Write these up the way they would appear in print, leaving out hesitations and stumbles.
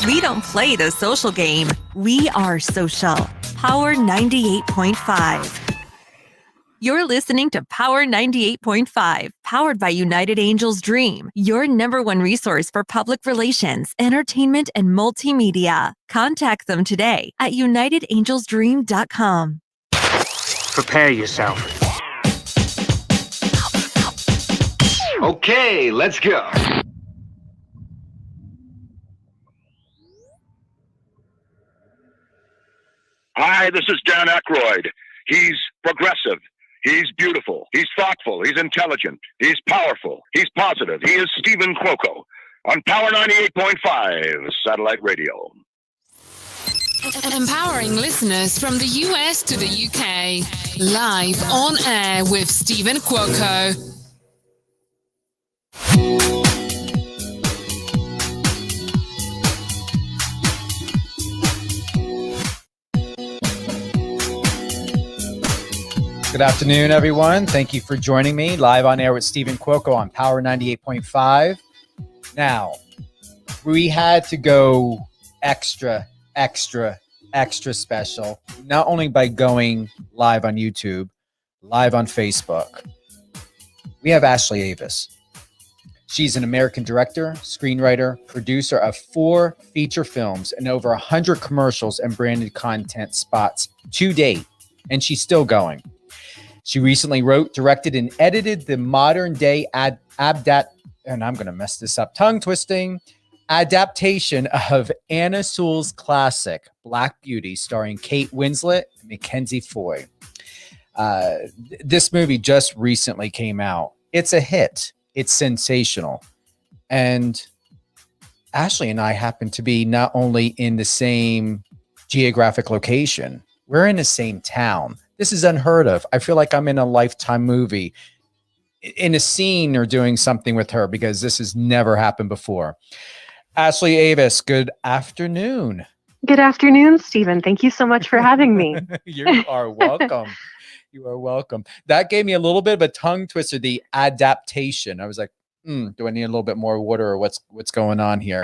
We don't play the social game. We are social. Power 98.5. You're listening to Power 98.5, powered by United Angels Dream, your #1 resource for public relations, entertainment, and multimedia. Contact them today at unitedangelsdream.com. Prepare yourself. Okay, let's go. Hi, this is Dan Aykroyd. He's progressive. He's beautiful. He's thoughtful. He's intelligent. He's powerful. He's positive. He is Steven Cuoco on Power 98.5 Satellite Radio. Empowering listeners from the US to the UK. Live on air with Steven Cuoco. Good afternoon, everyone. Thank you for joining me live on air with Steven Cuoco on Power 98.5. Now, we had to go extra special, not only by going live on YouTube, live on Facebook. We have Ashley Avis. She's an American director, screenwriter, producer of 4 feature films and over 100 commercials and branded content spots to date, and she's still going. She recently wrote, directed, and edited the modern-day adaptation of Anna Sewell's classic Black Beauty, starring Kate Winslet and Mackenzie Foy. This movie just recently came out. It's a hit. It's sensational. And Ashley and I happen to be not only in the same geographic location, we're in the same town. This is unheard of. I feel like I'm in a Lifetime movie, in a scene or doing something with her, because this has never happened before. Ashley Avis, good afternoon. Good afternoon, Steven. Thank you so much for having me. You are welcome. You are welcome. That gave me a little bit of a tongue twister, the adaptation. I was like, do I need a little bit more water, or what's going on here?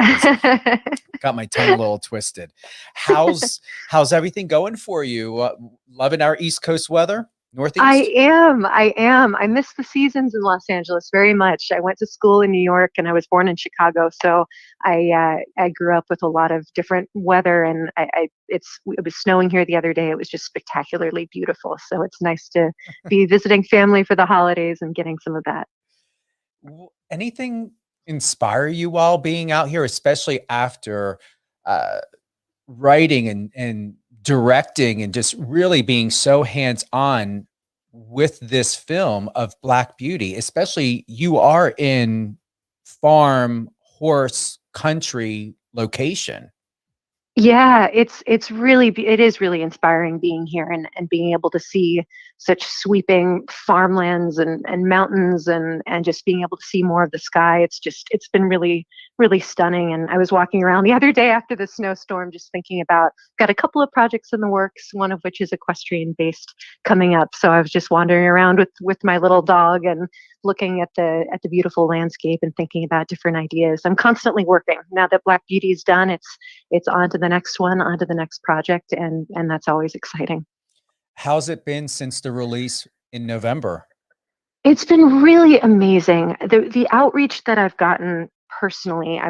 Got my tongue a little twisted. How's everything going for you? Loving our East Coast weather? Northeast? I am. I miss the seasons in Los Angeles very much. I went to school in New York and I was born in Chicago, so I grew up with a lot of different weather. And it was snowing here the other day. It was just spectacularly beautiful. So it's nice to be visiting family for the holidays and getting some of that. Anything inspire you while being out here, especially after writing and directing and just really being so hands-on with this film of Black Beauty? Especially, you are in farm horse country location. Yeah, it is really inspiring being here and being able to see such sweeping farmlands and mountains and just being able to see more of the sky. It's been really, really stunning. And I was walking around the other day after the snowstorm, just thinking about, got a couple of projects in the works, one of which is equestrian based coming up. So I was just wandering around with my little dog and looking at the beautiful landscape and thinking about different ideas. I'm constantly working. Now that Black Beauty is done, it's on to the next one, on to the next project, and that's always exciting. How's it been since the release in November? It's been really amazing. The outreach that I've gotten personally, I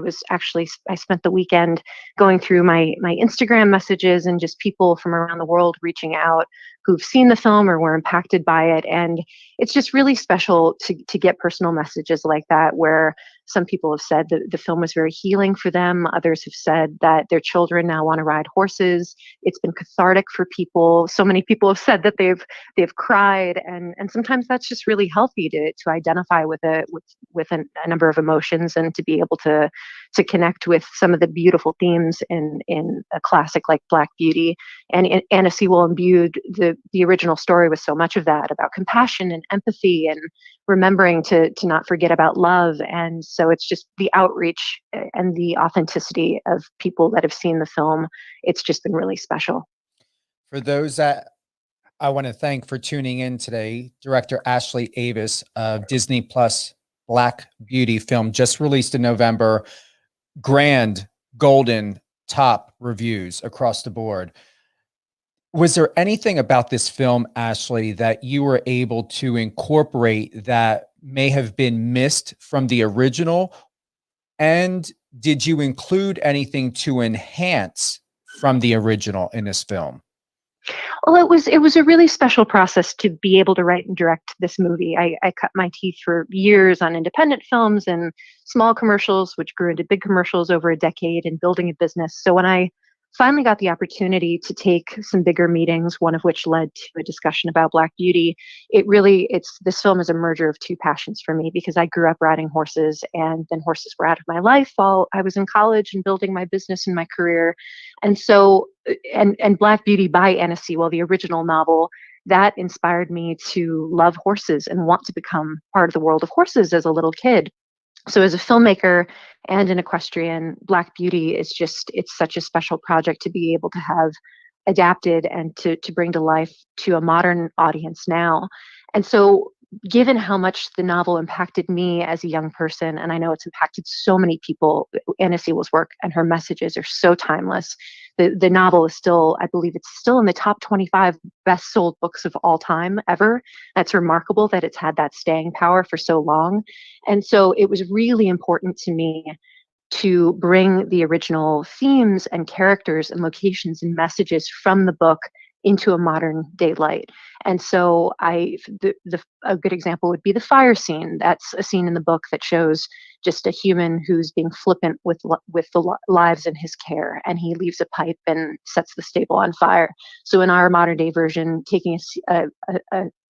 spent the weekend going through my Instagram messages and just people from around the world reaching out who've seen the film or were impacted by it. And it's just really special to get personal messages like that, where some people have said that the film was very healing for them. Others have said that their children now want to ride horses. It's been cathartic for people. So many people have said that they've cried, and sometimes that's just really healthy to identify with a number of emotions and to be able to connect with some of the beautiful themes in a classic like Black Beauty. And Anna Sewell imbued the original story with so much of that, about compassion and empathy and remembering to not forget about love. And so it's just the outreach and the authenticity of people that have seen the film. It's just been really special. For those that I want to thank for tuning in today, Director Ashley Avis of Disney Plus Black Beauty film, just released in November. Grand, golden, top reviews across the board. Was there anything about this film, Ashley, that you were able to incorporate that may have been missed from the original? And did you include anything to enhance from the original in this film? Well, it was a really special process to be able to write and direct this movie. I cut my teeth for years on independent films and small commercials, which grew into big commercials over a decade, and building a business. So when I finally got the opportunity to take some bigger meetings, one of which led to a discussion about Black Beauty, this film is a merger of two passions for me, because I grew up riding horses, and then horses were out of my life while I was in college and building my business and my career. And so, and Black Beauty by Anna Sewell, the original novel, that inspired me to love horses and want to become part of the world of horses as a little kid. So as a filmmaker and an equestrian, Black Beauty is it's such a special project to be able to have adapted and to bring to life to a modern audience now. And so given how much the novel impacted me as a young person, and I know it's impacted so many people, Anna Sewell's work and her messages are so timeless. The novel is still, I believe it's still in the top 25 best sold books of all time ever. That's remarkable that it's had that staying power for so long. And so it was really important to me to bring the original themes and characters and locations and messages from the book into a modern day light. And so a good example would be the fire scene. That's a scene in the book that shows just a human who's being flippant with the lives in his care, and he leaves a pipe and sets the stable on fire. So in our modern day version, taking a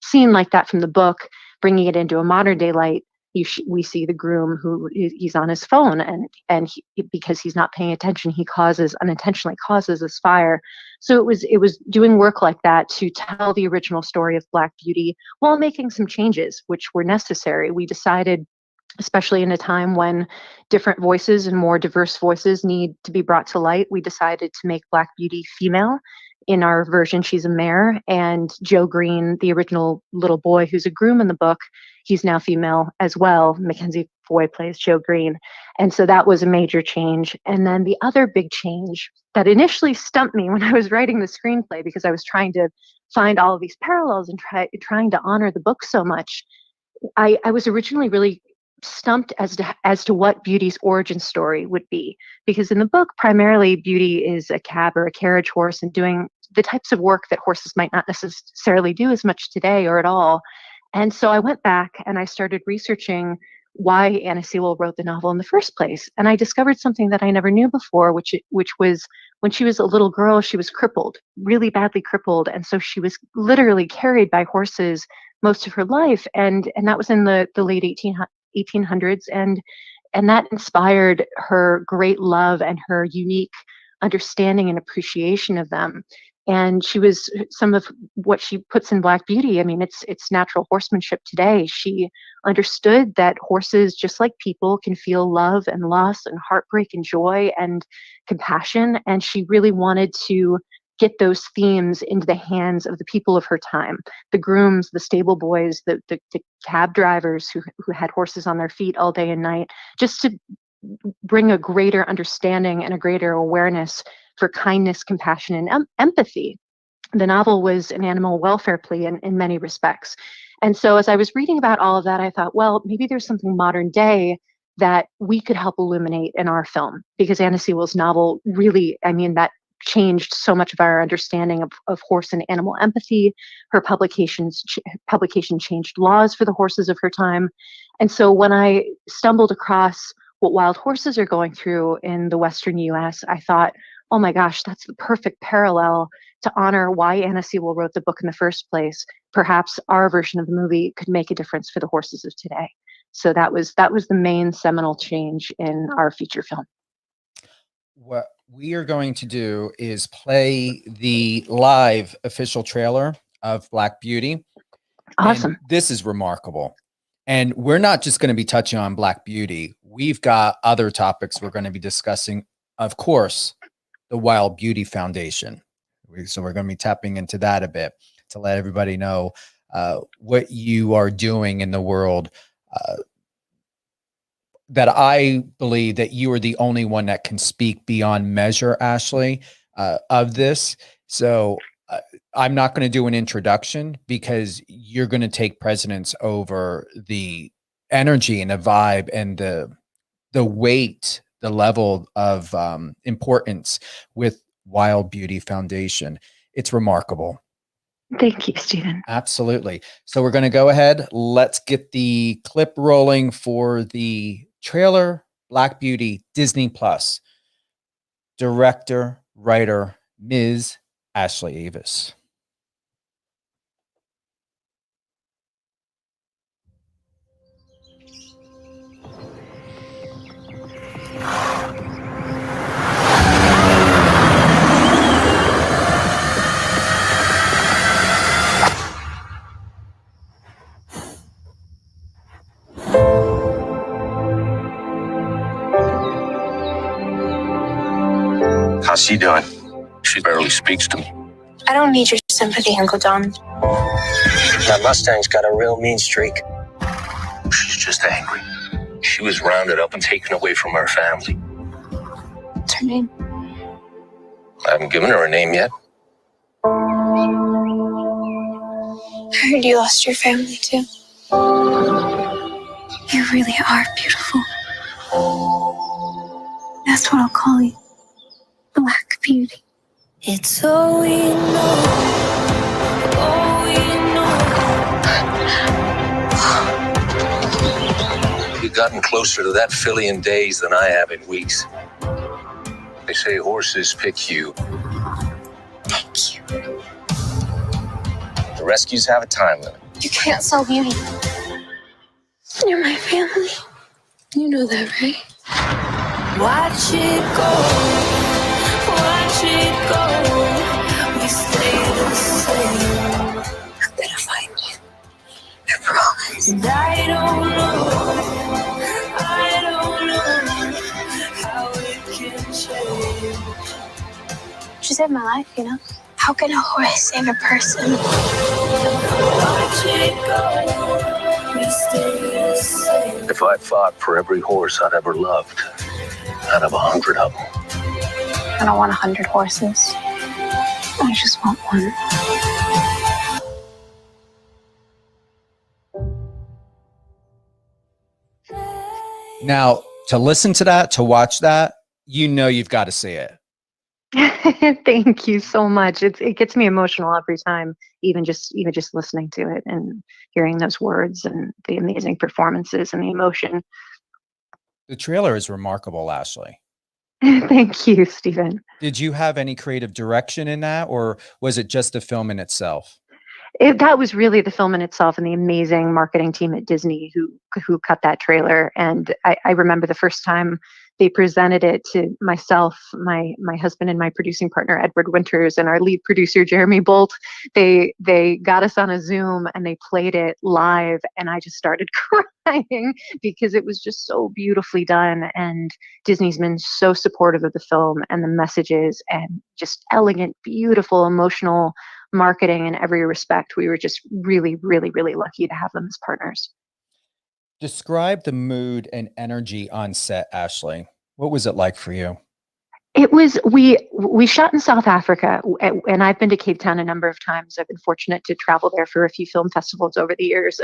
scene like that from the book, bringing it into a modern day light, we see the groom who he's on his phone, and because he's not paying attention, he unintentionally causes this fire. So it was doing work like that to tell the original story of Black Beauty while making some changes which were necessary. We decided, especially in a time when different voices and more diverse voices need to be brought to light, we decided to make Black Beauty female. In our version, she's a mare, and Joe Green, the original little boy who's a groom in the book, he's now female as well. Mackenzie Foy plays Joe Green. And so that was a major change. And then the other big change that initially stumped me when I was writing the screenplay, because I was trying to find all of these parallels and trying to honor the book so much, I was originally really stumped as to what Beauty's origin story would be, because in the book, primarily Beauty is a cab or a carriage horse and doing the types of work that horses might not necessarily do as much today or at all. And so I went back and I started researching why Anna Sewell wrote the novel in the first place. And I discovered something that I never knew before, which was when she was a little girl, she was crippled, really badly crippled. And so she was literally carried by horses most of her life. And that was in the late 1800s. And that inspired her great love and her unique understanding and appreciation of them. And some of what she puts in Black Beauty, I mean, it's natural horsemanship today. She understood that horses, just like people, can feel love and loss and heartbreak and joy and compassion. And she really wanted to get those themes into the hands of the people of her time, the grooms, the stable boys, the cab drivers who had horses on their feet all day and night, just to bring a greater understanding and a greater awareness for kindness, compassion, and empathy. The novel was an animal welfare plea in many respects. And so as I was reading about all of that, I thought, well, maybe there's something modern day that we could help illuminate in our film, because Anna Sewell's novel really, I mean, that changed so much of our understanding of horse and animal empathy. Her publication changed laws for the horses of her time. And so when I stumbled across what wild horses are going through in the Western US, I thought, oh my gosh, that's the perfect parallel to honor why Anna Sewell wrote the book in the first place. Perhaps our version of the movie could make a difference for the horses of today. So that was the main seminal change in our feature film. What we are going to do is play the live official trailer of Black Beauty. Awesome. And this is remarkable. And we're not just going to be touching on Black Beauty. We've got other topics we're going to be discussing. Of course, the Wild Beauty Foundation. So we're going to be tapping into that a bit to let everybody know what you are doing in the world. that I believe that you are the only one that can speak beyond measure, Ashley, of this. So I'm not going to do an introduction because you're going to take precedence over the energy and the vibe and the weight, the level of importance with Wild Beauty Foundation. It's remarkable. Thank you, Steven. Absolutely. So we're going to go ahead. Let's get the clip rolling for the trailer, Black Beauty, Disney Plus. Director, writer, Ms. Ashley Avis. How's she doing? She barely speaks to me. I don't need your sympathy, Uncle John. That Mustang's got a real mean streak. She's just angry. She was rounded up and taken away from her family. What's her name? I haven't given her a name yet. I heard you lost your family too. You really are beautiful. That's what I'll call you. Black Beauty. It's all we know. All we know. You've gotten closer to that filly in days than I have in weeks. They say horses pick you. Thank you. The rescues have a time limit. You can't sell beauty. You're my family. You know that, right? Watch it go. Watch it go. We stay the same. I'm gonna find you. I promise. And I don't know how it can change. She saved my life, you know? How can a horse save a person? Watch it go. We stay the same. If I fought for every horse I'd ever loved, I'd have 100 of them. I don't want 100 horses. I just want one. Now, to listen to that, to watch that, you know you've got to see it. Thank you so much. It gets me emotional every time, even just listening to it and hearing those words and the amazing performances and the emotion. The trailer is remarkable, Ashley. Thank you, Steven. Did you have any creative direction in that, or was it just the film in itself? That was really the film in itself and the amazing marketing team at Disney who cut that trailer. And I remember the first time they presented it to myself, my husband, and my producing partner Edward Winters, and our lead producer Jeremy Bolt. They got us on a Zoom and they played it live, and I just started crying because it was just so beautifully done. And Disney's been so supportive of the film and the messages, and just elegant, beautiful, emotional marketing in every respect. We were just really, really, really lucky to have them as partners. Describe the mood and energy on set, Ashley. What was it like for you? It was, we shot in South Africa, and I've been to Cape Town a number of times. I've been fortunate to travel there for a few film festivals over the years,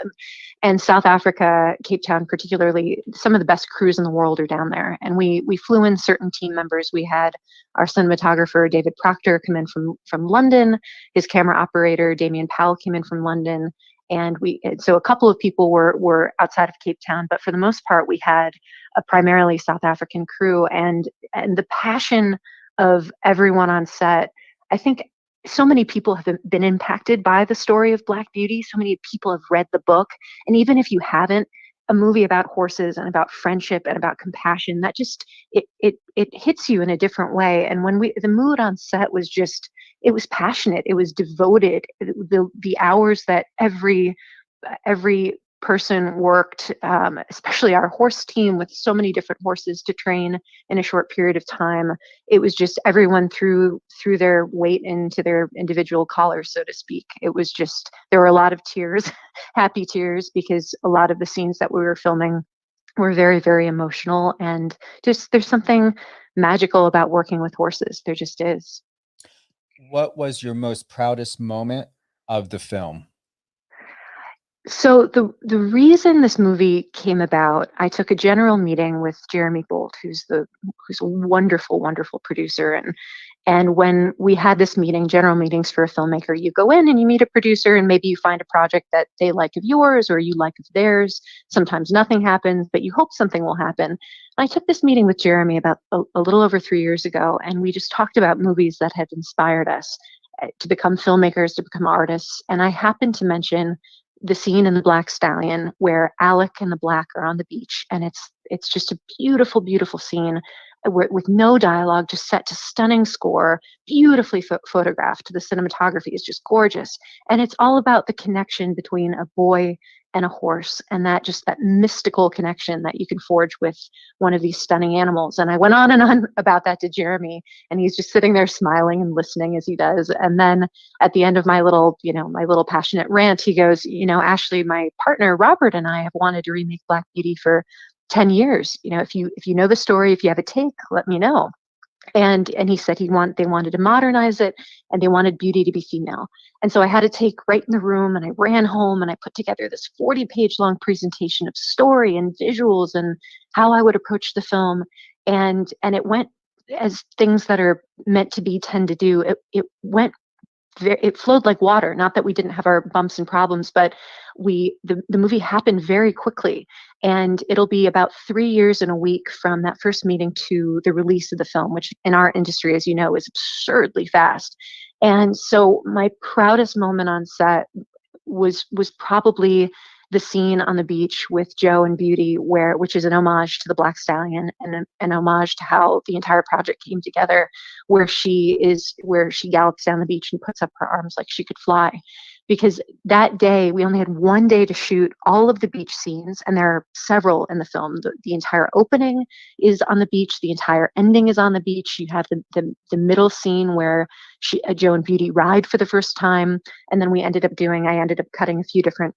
and South Africa, Cape Town particularly, some of the best crews in the world are down there. And we flew in certain team members. We had our cinematographer David Proctor come in from London. His camera operator Damien Powell came in from London. And so a couple of people were outside of Cape Town, but for the most part, we had a primarily South African crew, and the passion of everyone on set. I think so many people have been impacted by the story of Black Beauty. So many people have read the book, and even if you haven't, a movie about horses and about friendship and about compassion, that just it hits you in a different way. And when the mood on set was just, it was passionate, it was devoted. The hours that every person worked, especially our horse team with so many different horses to train in a short period of time, it was just everyone threw their weight into their individual collars, so to speak. It was just, there were a lot of tears, happy tears, because a lot of the scenes that we were filming were very, very emotional. And just there's something magical about working with horses. There just is. What was your most proudest moment of the film? So the reason this movie came about, I took a general meeting with Jeremy Bolt, who's a wonderful, wonderful producer, and when we had this meeting, general meetings for a filmmaker, you go in and you meet a producer, and maybe you find a project that they like of yours or you like of theirs. Sometimes nothing happens, but you hope something will happen. I took this meeting with Jeremy about a little over 3 years ago, and we just talked about movies that had inspired us to become filmmakers, to become artists. And I happened to mention the scene in The Black Stallion where Alec and the Black are on the beach, and it's just a beautiful, beautiful scene with no dialogue, just set to stunning score, beautifully photographed. The cinematography is just gorgeous, and it's all about the connection between a boy and a horse, and that mystical connection that you can forge with one of these stunning animals. And I went on and on about that to Jeremy, and he's just sitting there smiling and listening as he does. And then at the end of my little passionate rant, he goes, Ashley, my partner Robert and I have wanted to remake Black Beauty for 10 years. If you know the story, if you have a take, let me know. And he said they wanted to modernize it, and they wanted Beauty to be female. And so I had a take right in the room, and I ran home and I put together this 40-page long presentation of story and visuals and how I would approach the film. And it went as things that are meant to be tend to do. It flowed like water. Not that we didn't have our bumps and problems, but the movie happened very quickly. And it'll be about 3 years and a week from that first meeting to the release of the film, which in our industry, as you know, is absurdly fast. And so my proudest moment on set was probably the scene on the beach with Joe and Beauty, which is an homage to the Black Stallion and an homage to how the entire project came together, where she gallops down the beach and puts up her arms like she could fly. Because that day, we only had 1 day to shoot all of the beach scenes, and there are several in the film. The entire opening is on the beach. The entire ending is on the beach. You have the middle scene where Joe and Beauty ride for the first time, and then I ended up cutting a few different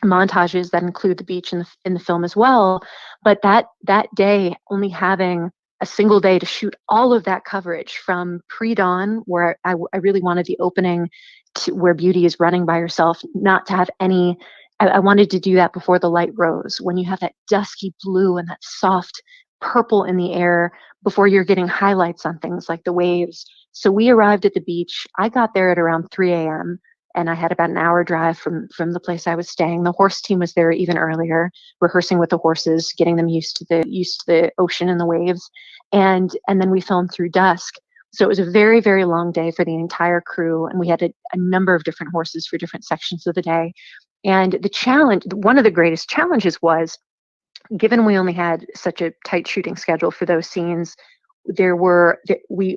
montages that include the beach in the film as well. But that day, only having a single day to shoot all of that coverage from pre-dawn, where I really wanted the opening to where Beauty is running by herself, not to have any. I wanted to do that before the light rose, when you have that dusky blue and that soft purple in the air before you're getting highlights on things like the waves. So we arrived at the beach. I got there at around 3 a.m. and I had about an hour drive from the place I was staying. The horse team was there even earlier, rehearsing with the horses, getting them used to the ocean and the waves. And then we filmed through dusk. So it was a very, very long day for the entire crew, and we had a number of different horses for different sections of the day. And one of the greatest challenges was, given we only had such a tight shooting schedule for those scenes, we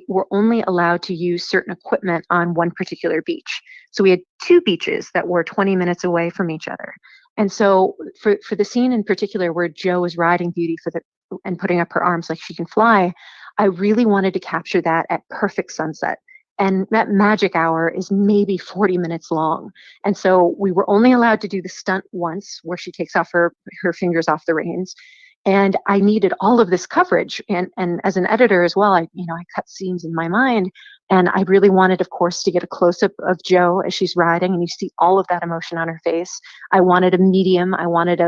were only allowed to use certain equipment on one particular beach. So we had 2 beaches that were 20 minutes away from each other. And so for the scene in particular where Joe is riding Beauty and putting up her arms like she can fly, I really wanted to capture that at perfect sunset. And that magic hour is maybe 40 minutes long. And so we were only allowed to do the stunt once, where she takes off her fingers off the reins. And I needed all of this coverage. And as an editor as well, I cut scenes in my mind. And I really wanted, of course, to get a close-up of Joe as she's riding, and you see all of that emotion on her face. I wanted a medium. I wanted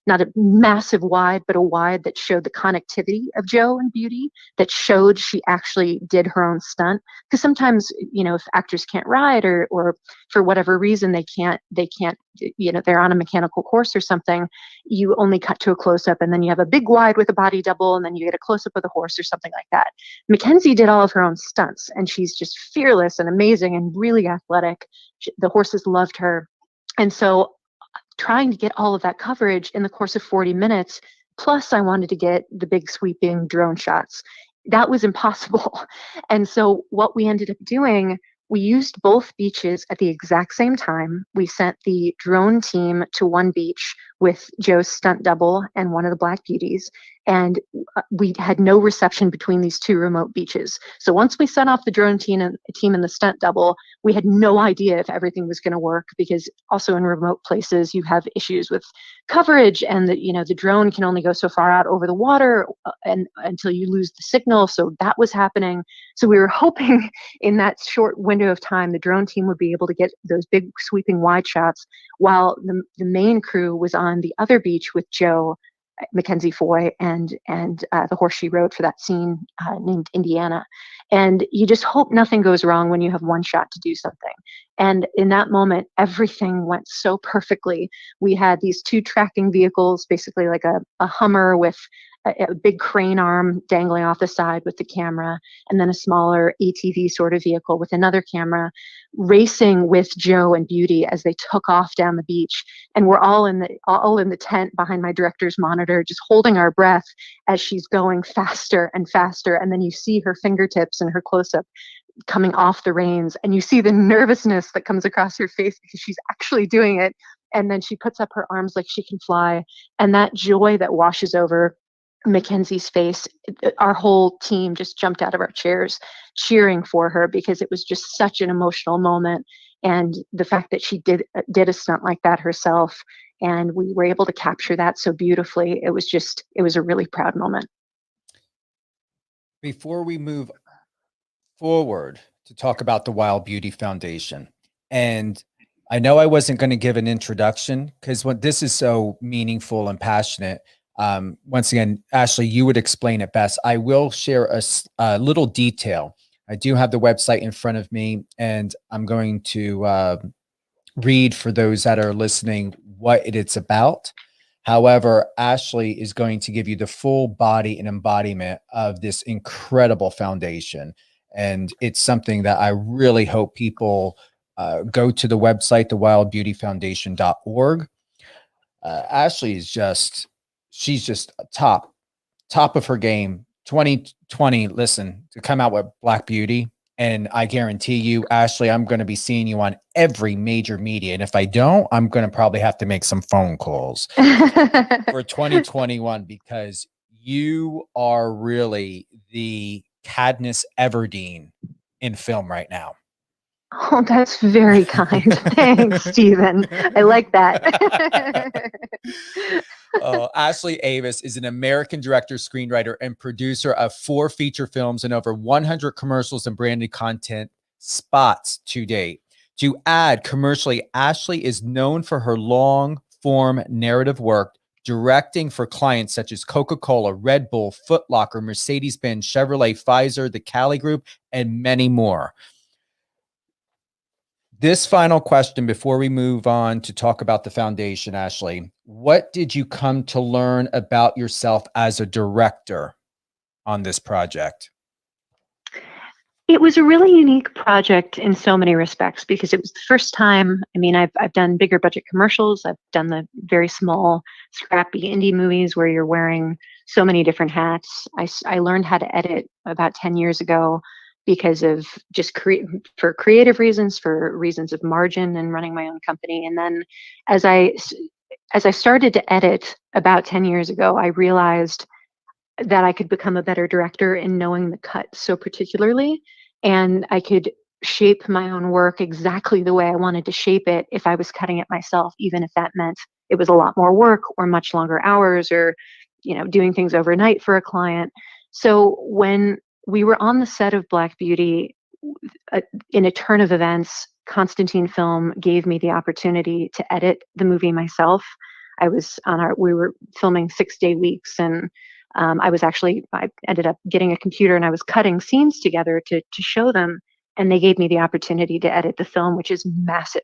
not a massive wide, but a wide that showed the connectivity of Joe and Beauty, that showed she actually did her own stunt. Because sometimes, if actors can't ride or for whatever reason they can't, they're on a mechanical horse or something, you only cut to a close-up, and then you have a big wide with a body double, and then you get a close-up of the horse or something like that. Mackenzie did all of her own stunts, and she's just fearless and amazing and really athletic. The horses loved her. And so trying to get all of that coverage in the course of 40 minutes, plus I wanted to get the big sweeping drone shots. That was impossible. And so what we ended up doing, we used both beaches at the exact same time. We sent the drone team to one beach with Joe's stunt double and one of the Black Beauties. And we had no reception between these two remote beaches. So once we set off the drone team and the stunt double, we had no idea if everything was going to work, because also in remote places you have issues with coverage, and the drone can only go so far out over the water and until you lose the signal. So that was happening. So we were hoping in that short window of time the drone team would be able to get those big sweeping wide shots, while the main crew was on the other beach with Joe, Mackenzie Foy, and the horse she rode for that scene named Indiana. And you just hope nothing goes wrong when you have one shot to do something. And in that moment, everything went so perfectly. We had these two tracking vehicles, basically like a Hummer with a big crane arm dangling off the side with the camera, and then a smaller ATV sort of vehicle with another camera, racing with Joe and Beauty as they took off down the beach. And we're all in the tent behind my director's monitor, just holding our breath as she's going faster and faster. And then you see her fingertips and her close-up coming off the reins, and you see the nervousness that comes across her face because she's actually doing it. And then she puts up her arms like she can fly, and that joy that washes over Mackenzie's face, our whole team just jumped out of our chairs cheering for her, because it was just such an emotional moment. And the fact that she did a stunt like that herself, and we were able to capture that so beautifully, it was a really proud moment. Before we move forward to talk about the Wild Beauty Foundation, and I know I wasn't going to give an introduction because when this is so meaningful and passionate. Once again, Ashley, you would explain it best. I will share a little detail. I do have the website in front of me, and I'm going to read for those that are listening what it's about. However, Ashley is going to give you the full body and embodiment of this incredible foundation. And it's something that I really hope people go to the website, thewildbeautyfoundation.org. Ashley is she's just top of her game. 2020, listen, to come out with Black Beauty. And I guarantee you, Ashley, I'm going to be seeing you on every major media. And if I don't, I'm going to probably have to make some phone calls for 2021, because you are really the Katniss Everdeen in film right now. Oh, that's very kind. Thanks, Steven. I like that. Ashley Avis is an American director, screenwriter, and producer of 4 feature films and over 100 commercials and branded content spots to date. To add, commercially, Ashley is known for her long-form narrative work, directing for clients such as Coca-Cola, Red Bull, Foot Locker, Mercedes-Benz, Chevrolet, Pfizer, the Cali Group, and many more. This final question before we move on to talk about the foundation, Ashley, what did you come to learn about yourself as a director on this project? It was a really unique project in so many respects, because it was the first time. I mean, I've done bigger budget commercials. I've done the very small, scrappy indie movies where you're wearing so many different hats. I learned how to edit about 10 years ago, because of just for creative reasons, for reasons of margin and running my own company. And then as I started to edit about 10 years ago, I realized that I could become a better director in knowing the cut so particularly, and I could shape my own work exactly the way I wanted to shape it if I was cutting it myself, even if that meant it was a lot more work or much longer hours, or doing things overnight for a client. So when we were on the set of Black Beauty, in a turn of events, Constantin Film gave me the opportunity to edit the movie myself. We were filming 6-day weeks, and I ended up getting a computer, and I was cutting scenes together to show them, and they gave me the opportunity to edit the film, which is massive.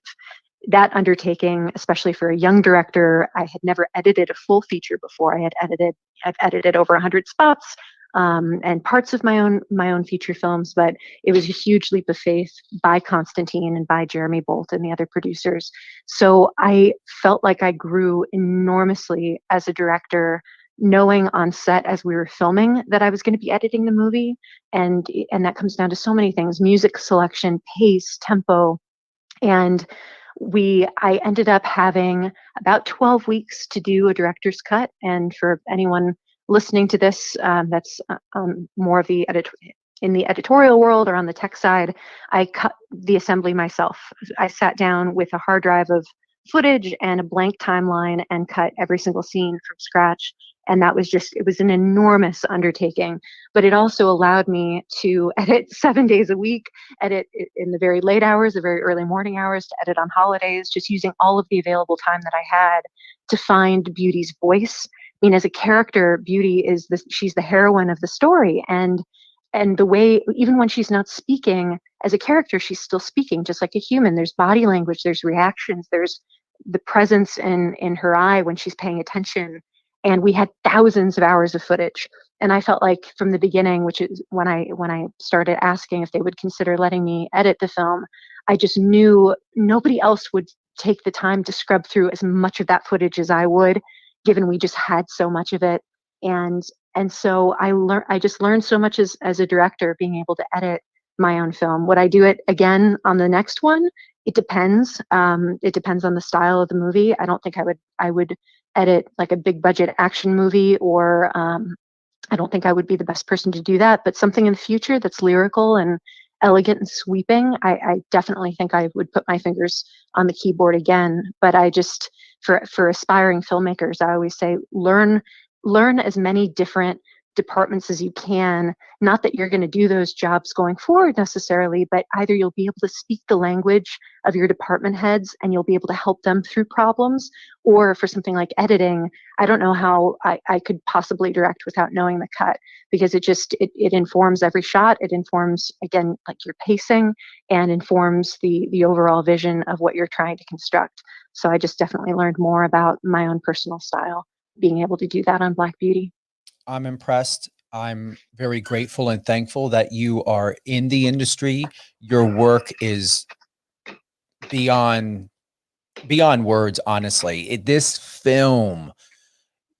That undertaking, especially for a young director, I had never edited a full feature before. I've edited over 100 spots, and parts of my own feature films, but it was a huge leap of faith by Constantin and by Jeremy Bolt and the other producers. So I felt like I grew enormously as a director, knowing on set as we were filming that I was going to be editing the movie, and that comes down to so many things: music selection, pace, tempo. And I ended up having about 12 weeks to do a director's cut. And for anyone listening to this, that's more of the in the editorial world or on the tech side, I cut the assembly myself. I sat down with a hard drive of footage and a blank timeline and cut every single scene from scratch. And that was it was an enormous undertaking, but it also allowed me to edit 7 days a week, edit in the very late hours, the very early morning hours, to edit on holidays, just using all of the available time that I had to find Beauty's voice. I mean, as a character, Beauty she's the heroine of the story. And the way, even when she's not speaking as a character, she's still speaking just like a human. There's body language, there's reactions, there's the presence in her eye when she's paying attention. And we had thousands of hours of footage. And I felt like from the beginning, which is when I started asking if they would consider letting me edit the film, I just knew nobody else would take the time to scrub through as much of that footage as I would, given we just had so much of it. And so I just learned so much as a director, being able to edit my own film. Would I do it again on the next one? It depends. It depends on the style of the movie. I don't think I would edit like a big budget action movie, or I don't think I would be the best person to do that. But something in the future that's lyrical and elegant and sweeping, I definitely think I would put my fingers on the keyboard again. But I just, for aspiring filmmakers, I always say, learn as many different departments as you can. Not that you're going to do those jobs going forward necessarily, but either you'll be able to speak the language of your department heads and you'll be able to help them through problems. Or for something like editing, I don't know how I could possibly direct without knowing the cut, because it informs every shot. It informs, again, like your pacing, and informs the overall vision of what you're trying to construct. So I just definitely learned more about my own personal style being able to do that on Black Beauty. I'm impressed. I'm very grateful and thankful that you are in the industry. Your work is beyond words, honestly. This film,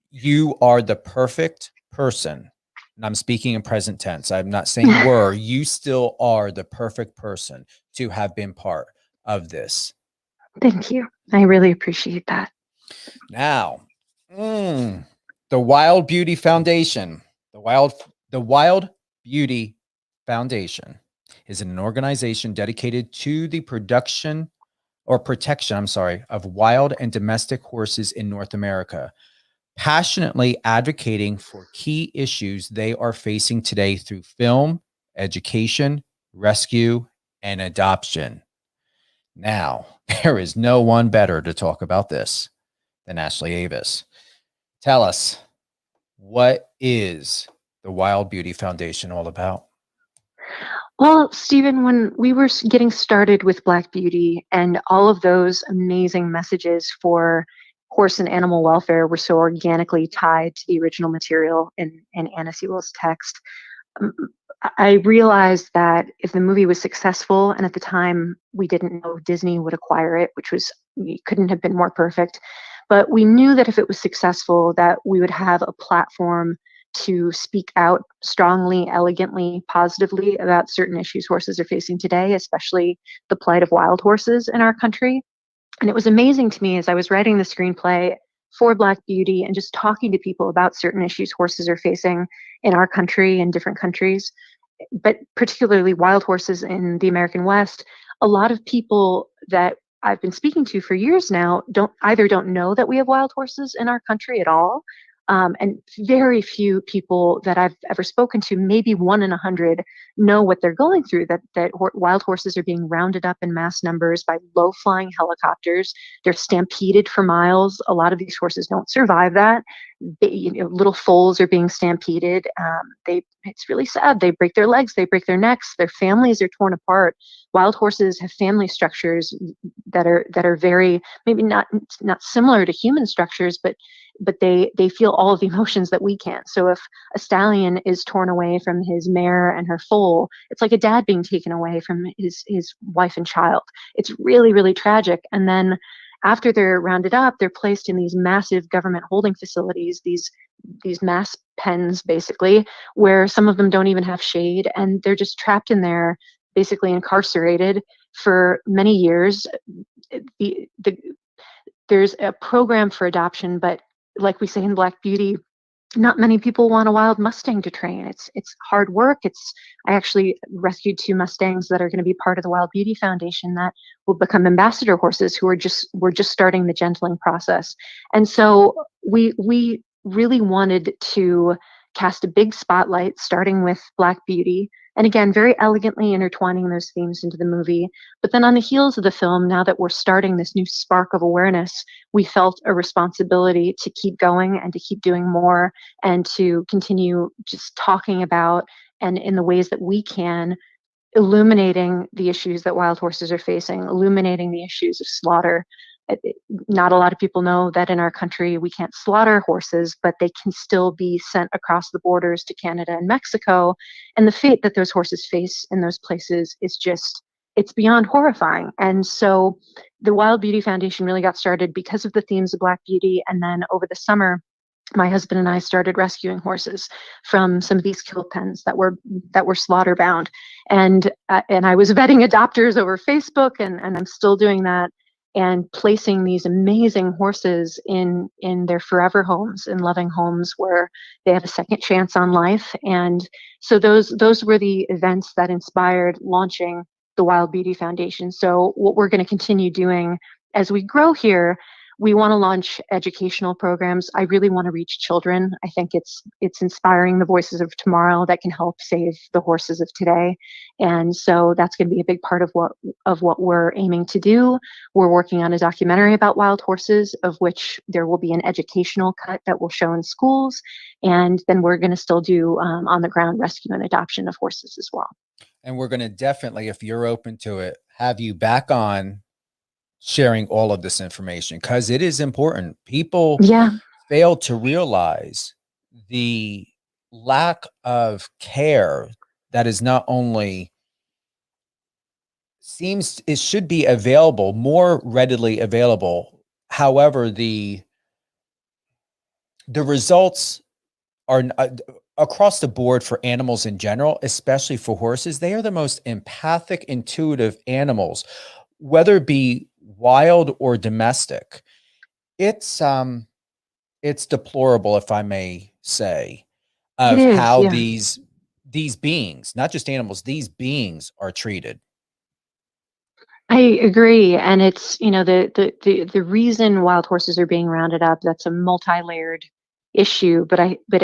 you are the perfect person. And I'm speaking in present tense. I'm not saying were. You still are the perfect person to have been part of this. Thank you. I really appreciate that. Now, the Wild Beauty Foundation. The Wild Beauty Foundation is an organization dedicated to the protection of wild and domestic horses in North America, passionately advocating for key issues they are facing today through film, education, rescue, and adoption. Now, there is no one better to talk about this than Ashley Avis. Tell us, what is the Wild Beauty Foundation all about? Well, Steven, when we were getting started with Black Beauty and all of those amazing messages for horse and animal welfare were so organically tied to the original material in Anna Sewell's text, I realized that if the movie was successful, and at the time we didn't know Disney would acquire it, couldn't have been more perfect, but we knew that if it was successful, that we would have a platform to speak out strongly, elegantly, positively about certain issues horses are facing today, especially the plight of wild horses in our country. And it was amazing to me as I was writing the screenplay for Black Beauty and just talking to people about certain issues horses are facing in our country and different countries, but particularly wild horses in the American West. A lot of people that I've been speaking to for years now don't know that we have wild horses in our country at all. And very few people that I've ever spoken to, maybe 1 in 100, know what they're going through, that wild horses are being rounded up in mass numbers by low-flying helicopters. They're stampeded for miles. A lot of these horses don't survive that. Little foals are being stampeded. It's really sad. They break their legs, they break their necks, their families are torn apart. Wild horses have family structures that are very, maybe not similar to human structures, but they feel all of the emotions that we can't. So if a stallion is torn away from his mare and her foal, it's like a dad being taken away from his wife and child. It's really, really tragic. And then after they're rounded up, they're placed in these massive government holding facilities, these mass pens, basically, where some of them don't even have shade, and they're just trapped in there, basically incarcerated. for many years, there's a program for adoption, but like we say in Black Beauty, not many people want a wild Mustang to train. It's hard work. I actually rescued 2 Mustangs that are going to be part of the Wild Beauty Foundation that will become ambassador horses who we're just starting the gentling process. And so we really wanted to cast a big spotlight, starting with Black Beauty, and again, very elegantly intertwining those themes into the movie. But then on the heels of the film, now that we're starting this new spark of awareness, we felt a responsibility to keep going and to keep doing more and to continue just talking about, and in the ways that we can, illuminating the issues that wild horses are facing, illuminating the issues of slaughter. Not a lot of people know that in our country we can't slaughter horses, but they can still be sent across the borders to Canada and Mexico. And the fate that those horses face in those places is just, it's beyond horrifying. And so the Wild Beauty Foundation really got started because of the themes of Black Beauty. And then over the summer, my husband and I started rescuing horses from some of these kill pens that were slaughter bound. And I was vetting adopters over Facebook, and I'm still doing that, and placing these amazing horses in their forever homes, in loving homes where they have a second chance on life. And so those were the events that inspired launching the Wild Beauty Foundation. So what we're going to continue doing as we grow here, we want to launch educational programs. I really want to reach children. I think it's inspiring the voices of tomorrow that can help save the horses of today. And so that's going to be a big part of what we're aiming to do. We're working on a documentary about wild horses, of which there will be an educational cut that will show in schools. And then we're going to still do on the ground rescue and adoption of horses as well. And we're going to definitely, if you're open to it, have you back on sharing all of this information, because it is important. People fail to realize the lack of care that is not only it should be available, more readily available. However, the results are across the board for animals in general, especially for horses. They are the most empathic, intuitive animals, whether it be wild or domestic. It's deplorable, if I may say, of how these beings, not just animals, these beings are treated. I agree. And it's, the reason wild horses are being rounded up, that's a multi-layered issue, but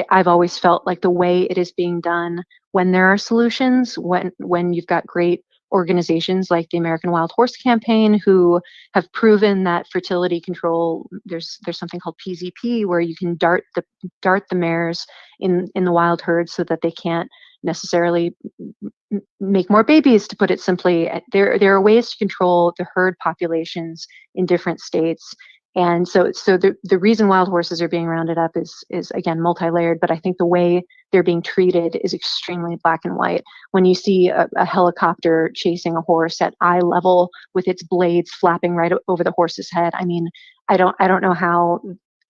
I've always felt like the way it is being done, when there are solutions, when you've got great organizations like the American Wild Horse Campaign, who have proven that fertility control, there's something called PZP, where you can dart the mares in the wild herd so that they can't necessarily make more babies, to put it simply. There are ways to control the herd populations in different states. And so the reason wild horses are being rounded up is again multi-layered, but I think the way they're being treated is extremely black and white. When you see a helicopter chasing a horse at eye level with its blades flapping right over the horse's head, I mean, I don't know how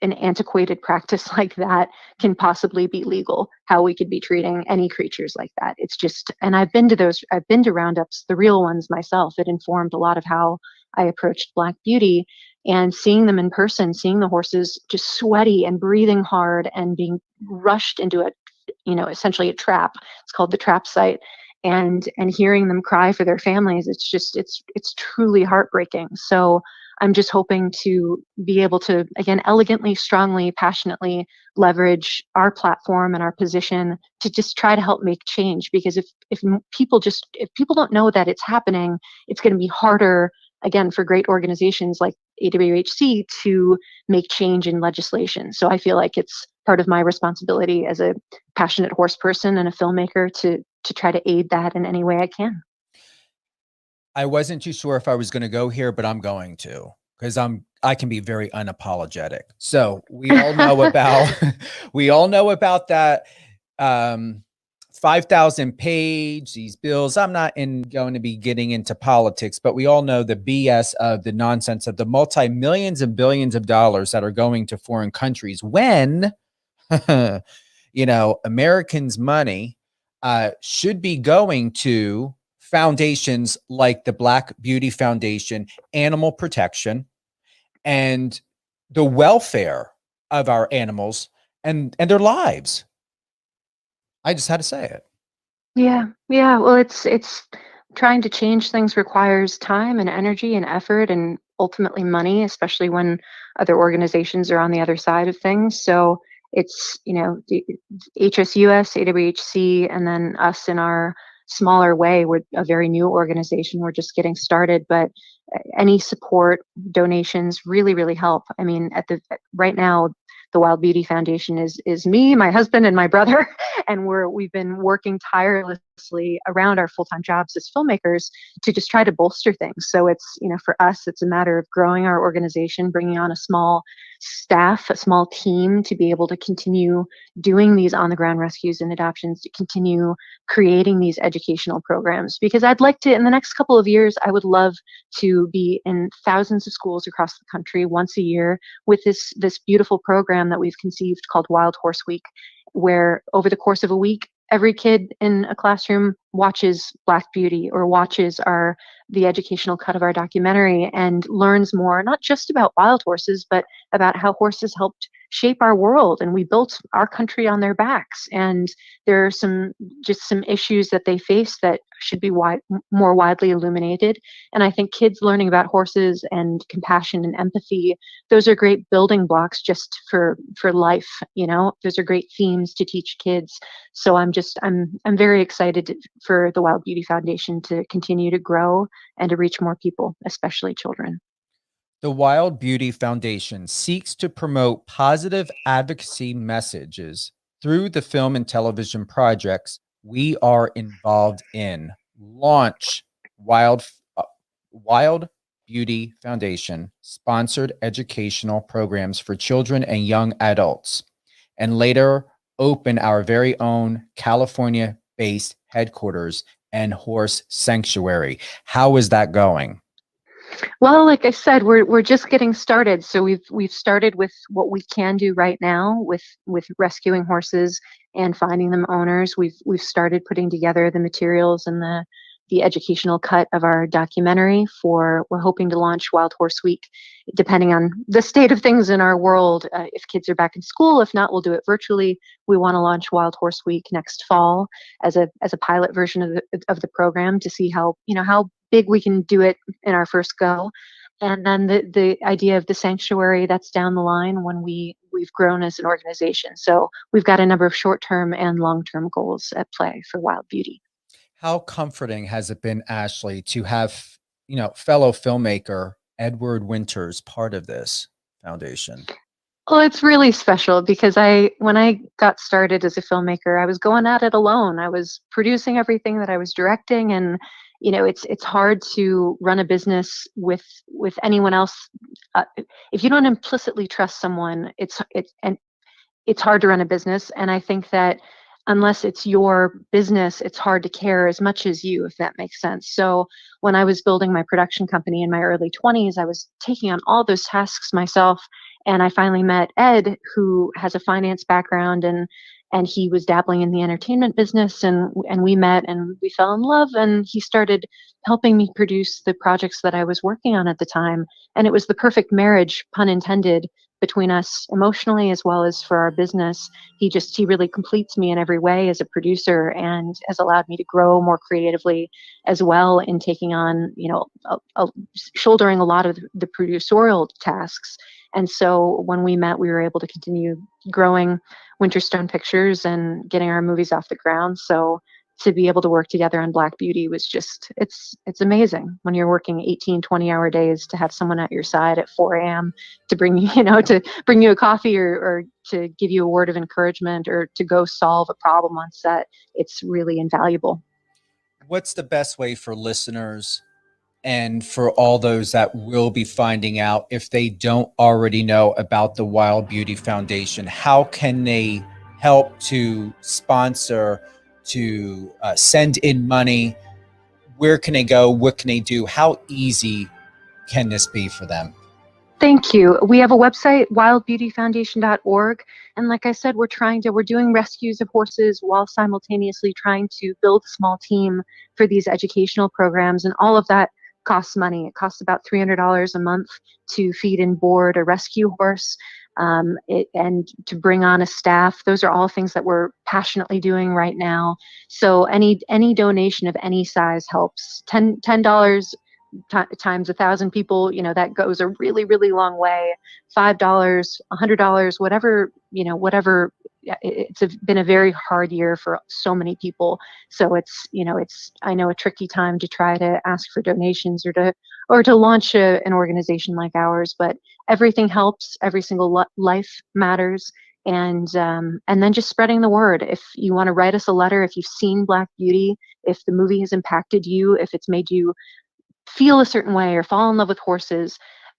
an antiquated practice like that can possibly be legal, how we could be treating any creatures like that. It's just, and I've been to roundups, the real ones myself. It informed a lot of how I approached Black Beauty. And seeing them in person, seeing the horses just sweaty and breathing hard and being rushed into essentially a trap. It's called the trap site. And hearing them cry for their families, it's truly heartbreaking. So I'm just hoping to be able to, again, elegantly, strongly, passionately leverage our platform and our position to just try to help make change. Because if people don't know that it's happening, it's going to be harder, again, for great organizations like AWHC to make change in legislation. So I feel like it's part of my responsibility as a passionate horse person and a filmmaker to try to aid that in any way I can. I wasn't too sure if I was going to go here, but I'm going to, because I can be very unapologetic. So we all know about that 5,000 page, these bills. I'm not going to be getting into politics, but we all know the BS of the nonsense of the multi-millions and billions of dollars that are going to foreign countries when, Americans' money should be going to foundations like the Black Beauty Foundation, animal protection, and the welfare of our animals and their lives. I just had to say it. Yeah, yeah. Well, it's trying to change things requires time and energy and effort and ultimately money, especially when other organizations are on the other side of things. So it's, the HSUS, AWHC, and then us in our smaller way. We're a very new organization. We're just getting started, but any support, donations really, really help. I mean, right now, the Wild Beauty Foundation is me, my husband, and my brother, and we've been working tirelessly around our full-time jobs as filmmakers to just try to bolster things. So it's, for us, it's a matter of growing our organization, bringing on a small staff, a small team to be able to continue doing these on-the-ground rescues and adoptions, to continue creating these educational programs. Because I'd like to, in the next couple of years, I would love to be in thousands of schools across the country once a year with this beautiful program that we've conceived called Wild Horse Week, where over the course of a week, every kid in a classroom watches Black Beauty or watches the educational cut of our documentary and learns more, not just about wild horses, but about how horses helped shape our world, and we built our country on their backs. And there are some issues that they face that should be more widely illuminated. And I think kids learning about horses and compassion and empathy, those are great building blocks just for life. Those are great themes to teach kids. So I'm very excited for the Wild Beauty Foundation to continue to grow and to reach more people, especially children. The Wild Beauty Foundation seeks to promote positive advocacy messages through the film and television projects we are involved in. Launch Wild Beauty Foundation sponsored educational programs for children and young adults, and later open our very own California-based headquarters and horse sanctuary. How is that going? Well, like I said, we're just getting started. So we've started with what we can do right now with rescuing horses and finding them owners. We've started putting together the materials and the educational cut of our documentary. We're hoping to launch Wild Horse Week, depending on the state of things in our world. If kids are back in school, if not, we'll do it virtually. We want to launch Wild Horse Week next fall as a pilot version of the program to see how big we can do it in our first go. And then the idea of the sanctuary, that's down the line when we've grown as an organization. So we've got a number of short-term and long-term goals at play for Wild Beauty. How comforting has it been, Ashley, to have, fellow filmmaker Edward Winters part of this foundation? Well, it's really special because when I got started as a filmmaker, I was going at it alone. I was producing everything that I was directing, and it's hard to run a business with anyone else. If you don't implicitly trust someone, it's hard to run a business. And I think that unless it's your business, it's hard to care as much as you, if that makes sense. So when I was building my production company in my early 20s, I was taking on all those tasks myself. And I finally met Ed, who has a finance background, and he was dabbling in the entertainment business, and we met and we fell in love, and he started helping me produce the projects that I was working on at the time. And it was the perfect marriage, pun intended, between us emotionally as well as for our business. He really completes me in every way as a producer and has allowed me to grow more creatively as well in taking on, shouldering a lot of the producerial tasks. And so when we met, we were able to continue growing Winterstone Pictures and getting our movies off the ground. So to be able to work together on Black Beauty was just, it's amazing when you're working 18, 20-hour days to have someone at your side at 4 a.m. to bring you, to bring you a coffee or to give you a word of encouragement or to go solve a problem on set. It's really invaluable. What's the best way for listeners and for all those that will be finding out, if they don't already know about the Wild Beauty Foundation, how can they help to sponsor, to send in money? Where can they go? What can they do? How easy can this be for them? Thank you. We have a website, wildbeautyfoundation.org. And like I said, we're doing rescues of horses while simultaneously trying to build a small team for these educational programs. And all of that costs money. It costs about $300 a month to feed and board a rescue horse, and to bring on a staff. Those are all things that we're passionately doing right now. So any donation of any size helps. $10 times 1,000 people, that goes a really, really long way. $5, $100, whatever. Been a very hard year for so many people. So it's I know, a tricky time to try to ask for donations or to launch an organization like ours, but everything helps. Every single life matters. And then just spreading the word. If you want to write us a letter, if you've seen Black Beauty, if the movie has impacted you, if it's made you feel a certain way or fall in love with horses,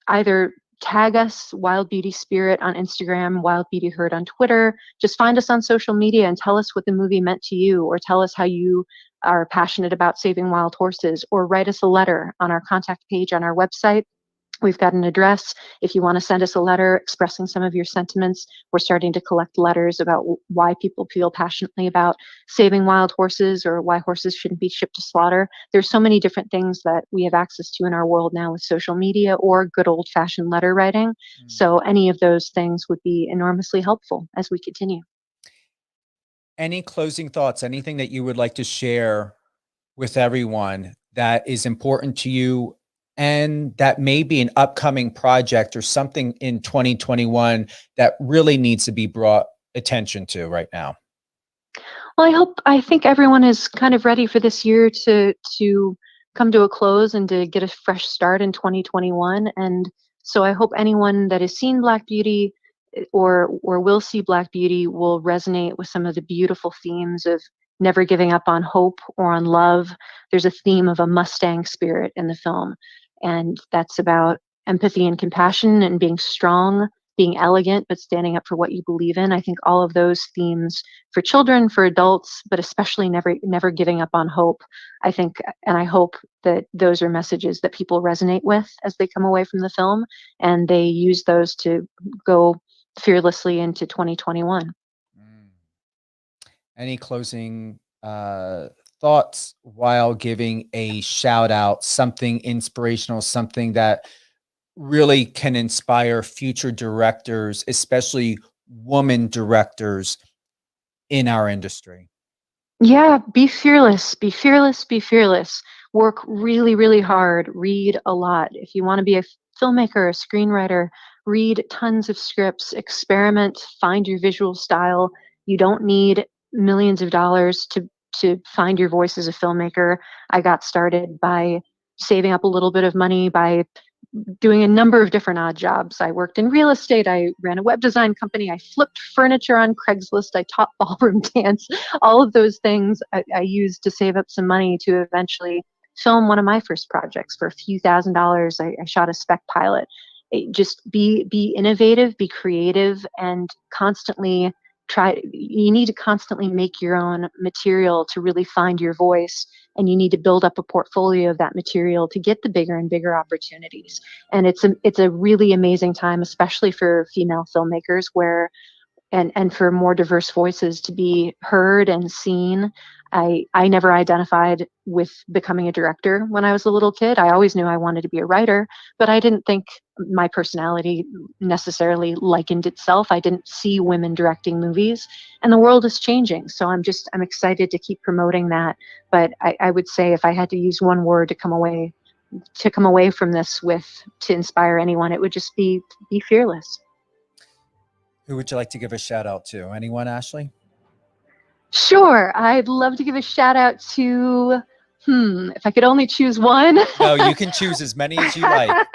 either tag us, Wild Beauty Spirit, on Instagram, Wild Beauty Herd on Twitter. Just find us on social media and tell us what the movie meant to you, or tell us how you are passionate about saving wild horses, or write us a letter on our contact page on our website. We've got an address. If you want to send us a letter expressing some of your sentiments, we're starting to collect letters about why people feel passionately about saving wild horses, or why horses shouldn't be shipped to slaughter. There's so many different things that we have access to in our world now with social media or good old-fashioned letter writing. So any of those things would be enormously helpful as we continue. Any closing thoughts, anything that you would like to share with everyone that is important to you, and that may be an upcoming project or something in 2021 that really needs to be brought attention to right now? Well, I think everyone is kind of ready for this year to come to a close and to get a fresh start in 2021. And so I hope anyone that has seen Black Beauty or will see Black Beauty will resonate with some of the beautiful themes of never giving up on hope or on love. There's a theme of a Mustang spirit in the film, and that's about empathy and compassion and being strong, being elegant, but standing up for what you believe in. I think all of those themes for children, for adults, but especially never giving up on hope. I think, and I hope that those are messages that people resonate with as they come away from the film, and they use those to go fearlessly into 2021. Any closing thoughts while giving a shout out, something inspirational, something that really can inspire future directors, especially woman directors in our industry? Yeah, be fearless, be fearless, be fearless. Work really, really hard. Read a lot. If you want to be a filmmaker, a screenwriter, read tons of scripts, experiment, find your visual style. You don't need millions of dollars to find your voice as a filmmaker. I got started by saving up a little bit of money, by doing a number of different odd jobs. I worked in real estate. I ran a web design company. I flipped furniture on Craigslist. I taught ballroom dance. All of those things I used to save up some money to eventually film one of my first projects for a few $1,000s. I shot a spec pilot. Just be innovative, be creative, and constantly you need to constantly make your own material to really find your voice, and you need to build up a portfolio of that material to get the bigger and bigger opportunities. And it's a really amazing time, especially for female filmmakers, where and for more diverse voices to be heard and seen. I never identified with becoming a director when I was a little kid. I always knew I wanted to be a writer, but I didn't think my personality necessarily likened itself. I didn't see women directing movies, and the world is changing. So I'm excited to keep promoting that. But I would say, if I had to use one word to come away from this with, to inspire anyone, it would just be fearless. Who would you like to give a shout out to? Anyone, Ashley? Sure. I'd love to give a shout out to, if I could only choose one. No, you can choose as many as you like.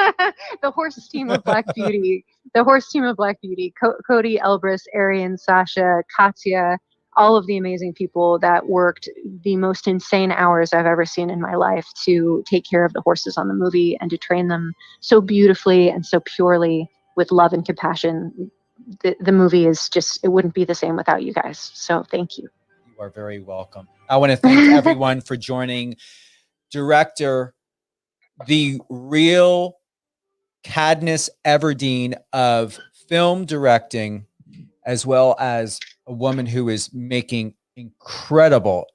The horse team of Black Beauty. The horse team of Black Beauty. Cody, Elbrus, Arian, Sasha, Katya, all of the amazing people that worked the most insane hours I've ever seen in my life to take care of the horses on the movie and to train them so beautifully and so purely with love and compassion. The movie is just, it wouldn't be the same without you guys. So thank you. You are very welcome. I want to thank everyone for joining. Director, the real Cadmus Everdeen of film directing, as well as a woman who is making incredible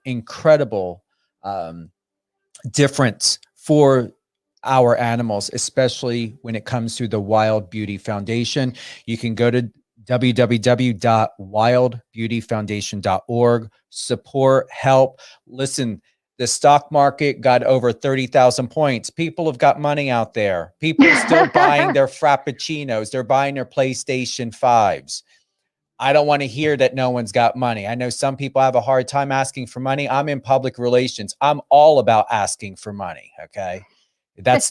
difference for our animals, especially when it comes to the Wild Beauty Foundation. You can go to www.wildbeautyfoundation.org, support, help. Listen, the stock market got over 30,000 points. People have got money out there. People are still buying their Frappuccinos. They're buying their PlayStation 5s. I don't want to hear that no one's got money. I know some people have a hard time asking for money. I'm in public relations. I'm all about asking for money. Okay. That's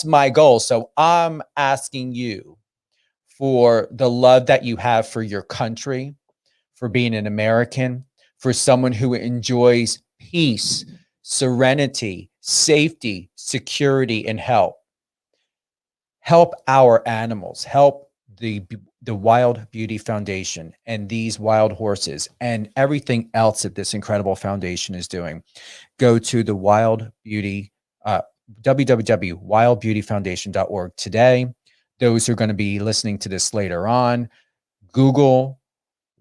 my goal. So I'm asking you for the love that you have for your country, for being an American, for someone who enjoys peace, serenity, safety, security, and help. Help our animals, help the Wild Beauty Foundation and these wild horses and everything else that this incredible foundation is doing. Go to the Wild Beauty, www.wildbeautyfoundation.org today. Those who are going to be listening to this later on, Google,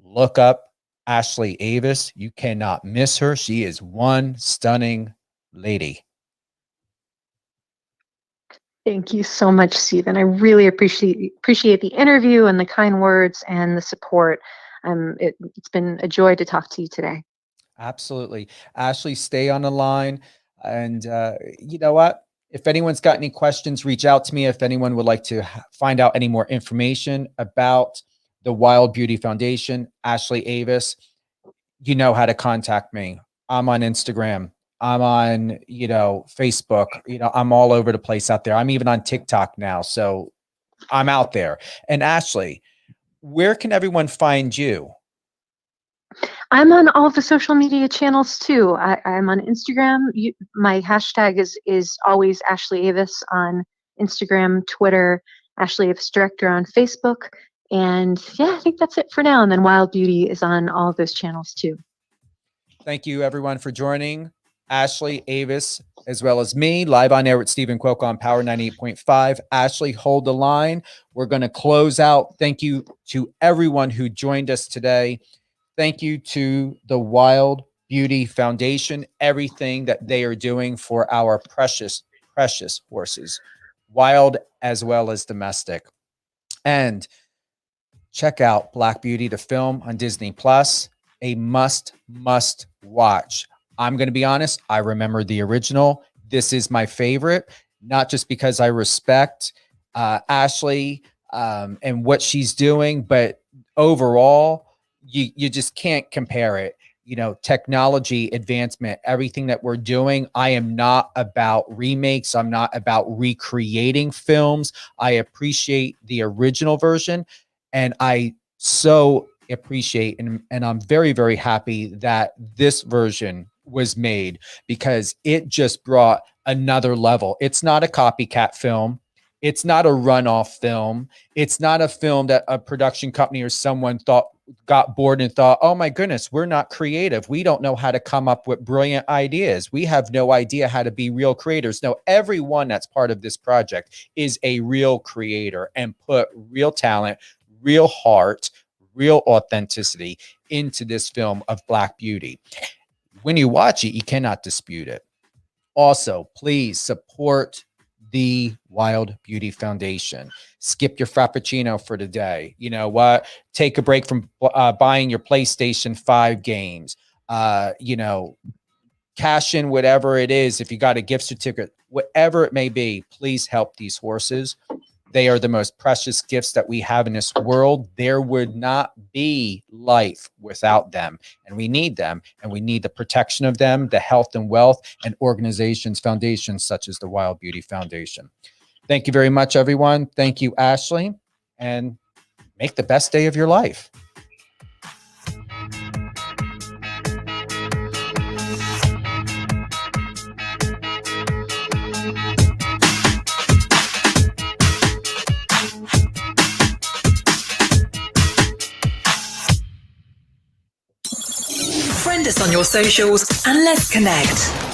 look up Ashley Avis. You cannot miss her. She is one stunning lady. Thank you so much, Steven. I really appreciate the interview and the kind words and the support. It's been a joy to talk to you today. Absolutely. Ashley, stay on the line. And you know what? If anyone's got any questions, reach out to me. If anyone would like to find out any more information about the Wild Beauty Foundation, Ashley Avis, you know how to contact me. I'm on Instagram. I'm on, Facebook, I'm all over the place out there. I'm even on TikTok now. So I'm out there. And Ashley, where can everyone find you? I'm on all of the social media channels too. I'm on Instagram. My hashtag is always Ashley Avis on Instagram, Twitter, Ashley Avis Director on Facebook. And yeah, I think that's it for now. And then Wild Beauty is on all of those channels too. Thank you everyone for joining. Ashley Avis, as well as me, live on air with Steven Cuoco on Power 98.5. Ashley, hold the line. We're going to close out. Thank you to everyone who joined us today. Thank you to the Wild Beauty Foundation, everything that they are doing for our precious, precious horses, wild as well as domestic. And check out Black Beauty, the film on Disney Plus, a must watch. I'm going to be honest. I remember the original. This is my favorite, not just because I respect Ashley and what she's doing, but overall, you just can't compare it. Technology advancement, everything that we're doing. I am not about remakes. I'm not about recreating films. I appreciate the original version, and I so appreciate and I'm very, very happy that this version was made, because it just brought another level. It's not a copycat film. It's not a runoff film. It's not a film that a production company or someone got bored and thought, oh my goodness, we're not creative. We don't know how to come up with brilliant ideas. We have no idea how to be real creators. No, everyone that's part of this project is a real creator and put real talent, real heart, real authenticity into this film of Black Beauty. When you watch it, you cannot dispute it. Also, please support the Wild Beauty Foundation. Skip your Frappuccino for today. You know what? Take a break from buying your PlayStation 5 games. Cash in whatever it is. If you got a gift certificate, whatever it may be, please help these horses. They are the most precious gifts that we have in this world. There would not be life without them. And we need them. And we need the protection of them, the health and wealth, and organizations, foundations such as the Wild Beauty Foundation. Thank you very much, everyone. Thank you, Ashley. And make the best day of your life. Friend us on your socials and let's connect.